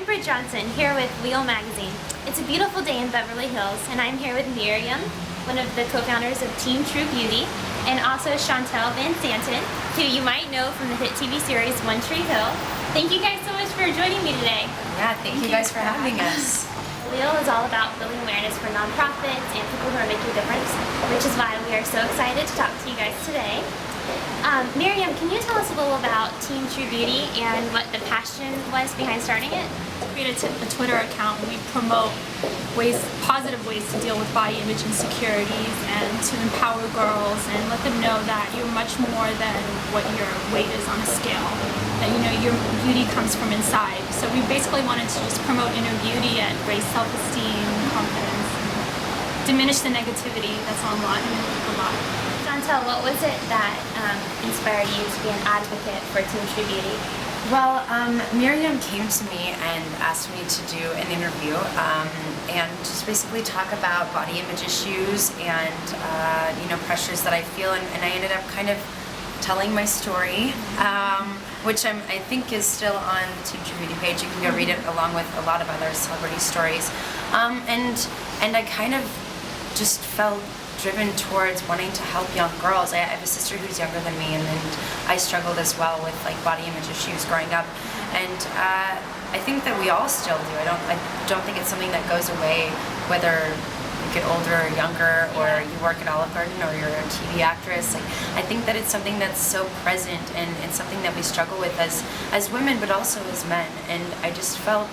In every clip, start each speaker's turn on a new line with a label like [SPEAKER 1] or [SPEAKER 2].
[SPEAKER 1] Britt Johnson here with Wheel Magazine. It's a beautiful day in Beverly Hills, and I'm here with Meriam, one of the co-founders of Team True Beauty, and also Shantel VanSanten, who you might know from the hit TV series One Tree Hill. Thank you guys so much for joining me today.
[SPEAKER 2] Yeah, thank you guys for having us.
[SPEAKER 1] Wheel is all about building awareness for nonprofits and people who are making a difference, which is why we are so excited to talk to you guys today. Meriam, can you tell us a little about Team True Beauty and what the passion was behind starting it?
[SPEAKER 3] We created a Twitter account where we promote positive ways to deal with body image insecurities and to empower girls and let them know that you're much more than what your weight is on a scale. That your beauty comes from inside. So we basically wanted to just promote inner beauty and raise self-esteem, confidence, and diminish the negativity that's online a lot.
[SPEAKER 1] Shantel, what was it that inspired you to be an advocate for Team True Beauty?
[SPEAKER 2] Well, Meriam came to me and asked me to do an interview and just basically talk about body image issues and pressures that I feel, and I ended up kind of telling my story, which I think is still on the Team True Beauty page. You can go read it along with a lot of other celebrity stories, and I kind of just felt driven towards wanting to help young girls. I have a sister who's younger than me, and I struggled as well with body image issues growing up, and I think that we all still do. I don't think it's something that goes away whether you get older or younger, or you work at Olive Garden, or you're a TV actress. I think that it's something that's so present, and it's something that we struggle with as women, but also as men. And I just felt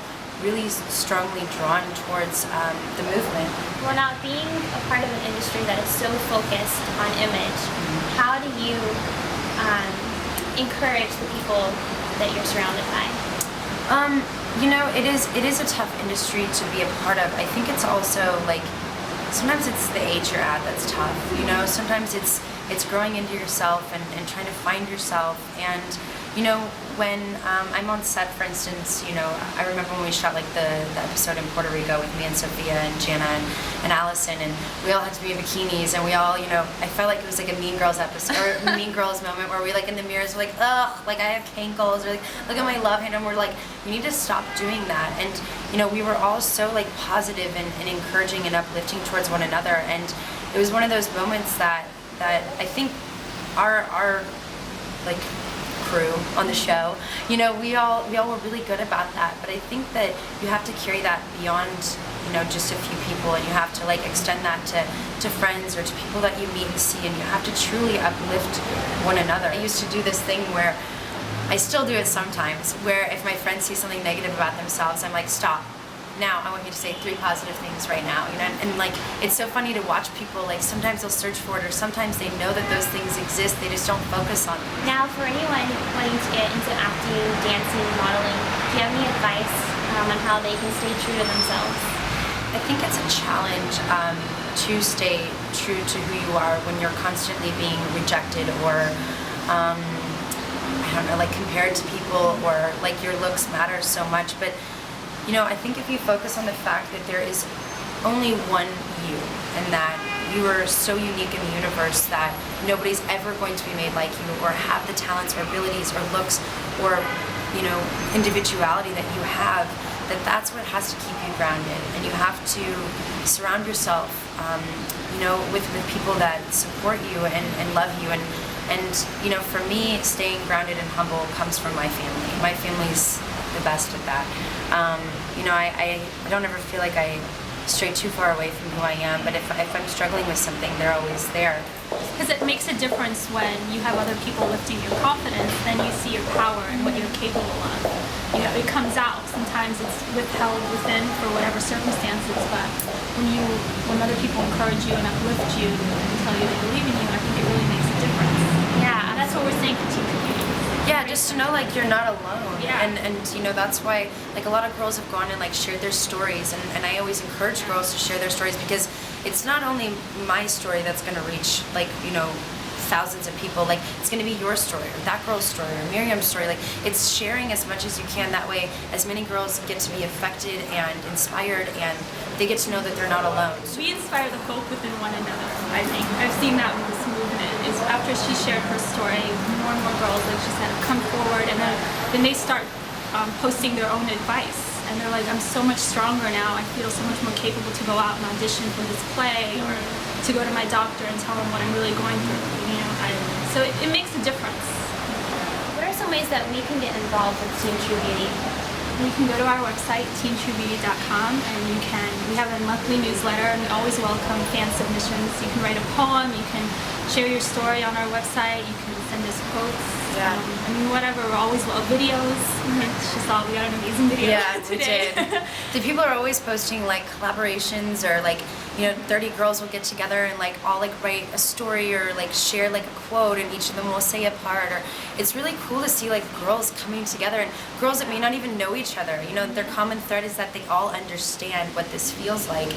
[SPEAKER 2] really strongly drawn towards the movement.
[SPEAKER 1] Well, now being a part of an industry that is so focused on image, how do you encourage the people that you're surrounded by?
[SPEAKER 2] It is a tough industry to be a part of. I think it's also sometimes it's the age you're at that's tough. Sometimes it's growing into yourself and trying to find yourself. And when I'm on set, for instance, I remember when we shot the episode in Puerto Rico with me and Sophia and Jana and Allison, and we all had to be in bikinis, and we all, I felt like it was like a Mean Girls episode, or a Mean Girls moment, where we in the mirrors were ugh, I have cankles, or look at my love handle, and we're you need to stop doing that. And we were all so positive and encouraging and uplifting towards one another, and it was one of those moments that I think our crew on the show, we all were really good about that. But I think that you have to carry that beyond just a few people, and you have to extend that to friends or to people that you meet and see, and you have to truly uplift one another. I used to do this thing where I still do it sometimes, where if my friends see something negative about themselves, I'm stop. Now I want you to say 3 positive things right now, and it's so funny to watch people, sometimes they'll search for it, or sometimes they know that those things exist, they just don't focus on them.
[SPEAKER 1] Now, for anyone wanting to get into acting, dancing, modeling, do you have any advice on how they can stay true to themselves?
[SPEAKER 2] I think it's a challenge to stay true to who you are when you're constantly being rejected, or I don't know, compared to people, or your looks matter so much. But I think if you focus on the fact that there is only one you, and that you are so unique in the universe that nobody's ever going to be made like you, or have the talents or abilities or looks or individuality that you have, that's what has to keep you grounded. And you have to surround yourself with people that support you and love you. And for me, staying grounded and humble comes from my family. My family's the best at that. I don't ever feel like I stray too far away from who I am, but if I'm struggling with something, they're always there.
[SPEAKER 3] Because it makes a difference when you have other people lifting your confidence, then you see your power and what you're capable of. It comes out. Sometimes it's withheld within for whatever circumstances, but when other people encourage you and uplift you and tell you they believe in you, I think it really makes a difference.
[SPEAKER 1] Yeah,
[SPEAKER 3] and that's what we're saying for Team True Beauty.
[SPEAKER 2] Yeah, just to know you're not alone.
[SPEAKER 3] Yeah.
[SPEAKER 2] And that's why a lot of girls have gone and shared their stories, and I always encourage girls to share their stories, because it's not only my story that's going to reach thousands of people. It's going to be your story, or that girl's story, or Meriam's story. It's sharing as much as you can. That way, as many girls get to be affected and inspired, and they get to know that they're not alone.
[SPEAKER 3] We inspire the hope within one another, I think. I've seen that with this movement. Is after she shared her story, more and more girls, she said, come forward, and then they start posting their own advice. and they're like, I'm so much stronger now. I feel so much more capable to go out and audition for this play, or to go to my doctor and tell them what I'm really going through. You know, so it makes a difference.
[SPEAKER 1] What are some ways that we can get involved with Team True Beauty?
[SPEAKER 3] You can go to our website, teamtruebeauty.com, and we have a monthly newsletter, and we always welcome fan submissions. You can write a poem, you can share your story on our website, you can send us quotes.
[SPEAKER 2] Yeah.
[SPEAKER 3] I mean, whatever. We're always videos. It's just all, we got an amazing video today.
[SPEAKER 2] We did. The people are always posting like collaborations, or like, you know, 30 girls will get together and like all like write a story, or like share like a quote, and each of them will say a part. Or it's really cool to see like girls coming together, and girls that may not even know each other. You know, their common thread is that they all understand what this feels like.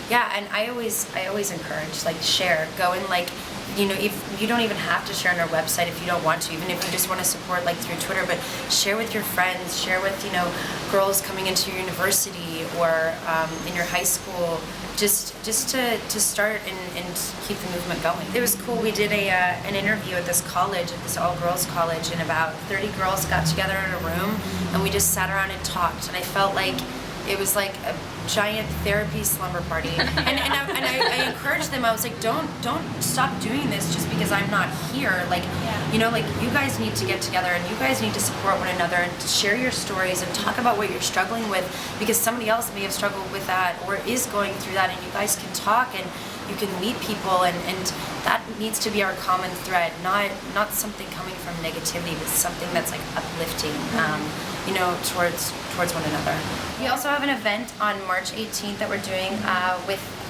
[SPEAKER 2] Yeah, and I always encourage, like, share, go and like, you know, if you don't even have to share on our website if you don't want to, even if you just want to support like through Twitter, but share with your friends, share with, you know, girls coming into your university, or in your high school, just to start and keep the movement going. It was cool. We did an interview at this college, at this all-girls college, and about 30 girls got together in a room, and we just sat around and talked, and I felt like it was like a giant therapy slumber party. And I encouraged them. I was like, don't stop doing this just because I'm not here. Like, you know, like, you guys need to get together, and you guys need to support one another, and to share your stories and talk about what you're struggling with, because somebody else may have struggled with that or is going through that, and you guys can talk and you can meet people, and that needs to be our common thread, not something coming from negativity, but something that's like uplifting, you know, towards one another. We also have an event on March 18th that we're doing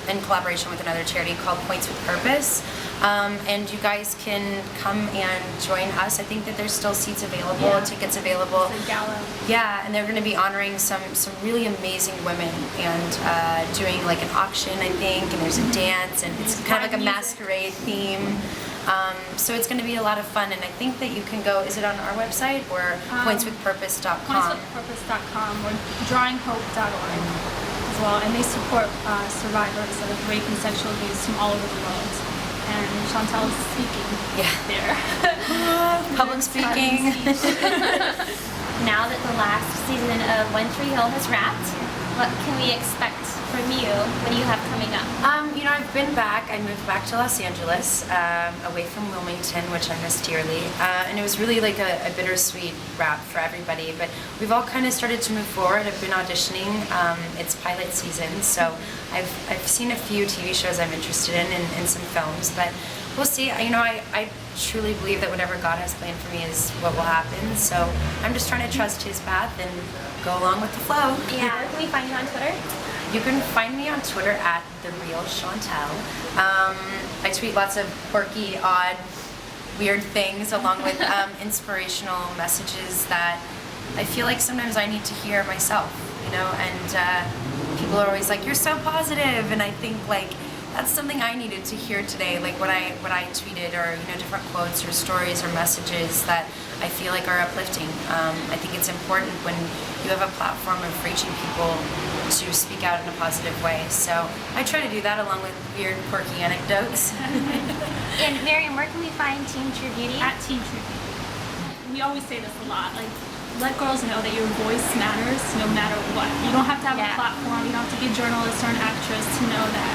[SPEAKER 2] in collaboration with another charity called Points with Purpose, and you guys can come and join us. I think that there's still seats available, tickets available.
[SPEAKER 3] It's a gala.
[SPEAKER 2] Yeah, and they're going to be honoring some really amazing women, and doing like an auction, I think, and there's a dance, and it's kind of like a masquerade theme. So it's going to be a lot of fun, and I think that you can go, is it on our website, or pointswithpurpose.com?
[SPEAKER 3] Pointswithpurpose.com or drawinghope.org as well, and they support survivors of rape and sexual abuse from all over the world. And Shantel is speaking there.
[SPEAKER 2] Public speaking.
[SPEAKER 1] Now that the last season of One Tree Hill has wrapped, what can we expect from you? What do you have coming up?
[SPEAKER 2] You know, I've been back. I moved back to Los Angeles, away from Wilmington, which I miss dearly. And it was really like a bittersweet wrap for everybody. But we've all kind of started to move forward. I've been auditioning. It's pilot season, so I've seen a few TV shows I'm interested in, and some films. But we'll see. You know, I truly believe that whatever God has planned for me is what will happen. So I'm just trying to trust His path and go along with the flow.
[SPEAKER 1] Yeah. Where can we find you on Twitter?
[SPEAKER 2] You can find me on Twitter at @TheRealShantel. I tweet lots of quirky, odd, weird things, along with inspirational messages that I feel like sometimes I need to hear myself, you know, and people are always like, you're so positive, and I think like that's something I needed to hear today, like what I tweeted, or, you know, different quotes or stories or messages that I feel like are uplifting. I think it's important when you have a platform of reaching people to speak out in a positive way. So I try to do that along with weird, quirky anecdotes.
[SPEAKER 1] And Meriam, where can we find Team True Beauty?
[SPEAKER 3] At Team True Beauty. We always say this a lot, like, let girls know that your voice matters no matter what. You don't have to have a platform, you don't have to be a journalist or an actress to know that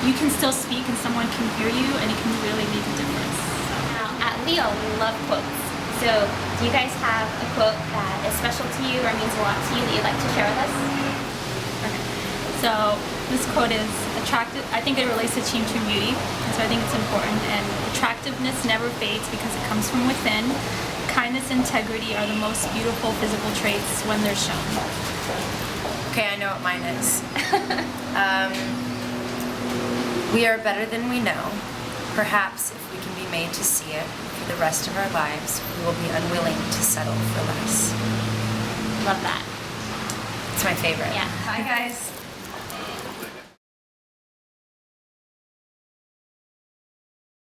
[SPEAKER 3] you can still speak and someone can hear you, and it can really make a difference.
[SPEAKER 1] Now, at Leo, we love quotes. So do you guys have a quote that is special to you or means a lot to you that you'd like to share with us?
[SPEAKER 3] Okay. So this quote is attractive. I think it relates to Team True Beauty, and so I think it's important. And attractiveness never fades because it comes from within. Kindness and integrity are the most beautiful physical traits when they're shown.
[SPEAKER 2] Okay, I know what mine is. We are better than we know. Perhaps if we can be made to see it for the rest of our lives, we will be unwilling to settle for less.
[SPEAKER 1] Love that.
[SPEAKER 2] It's my favorite.
[SPEAKER 1] Yeah.
[SPEAKER 2] Bye, guys.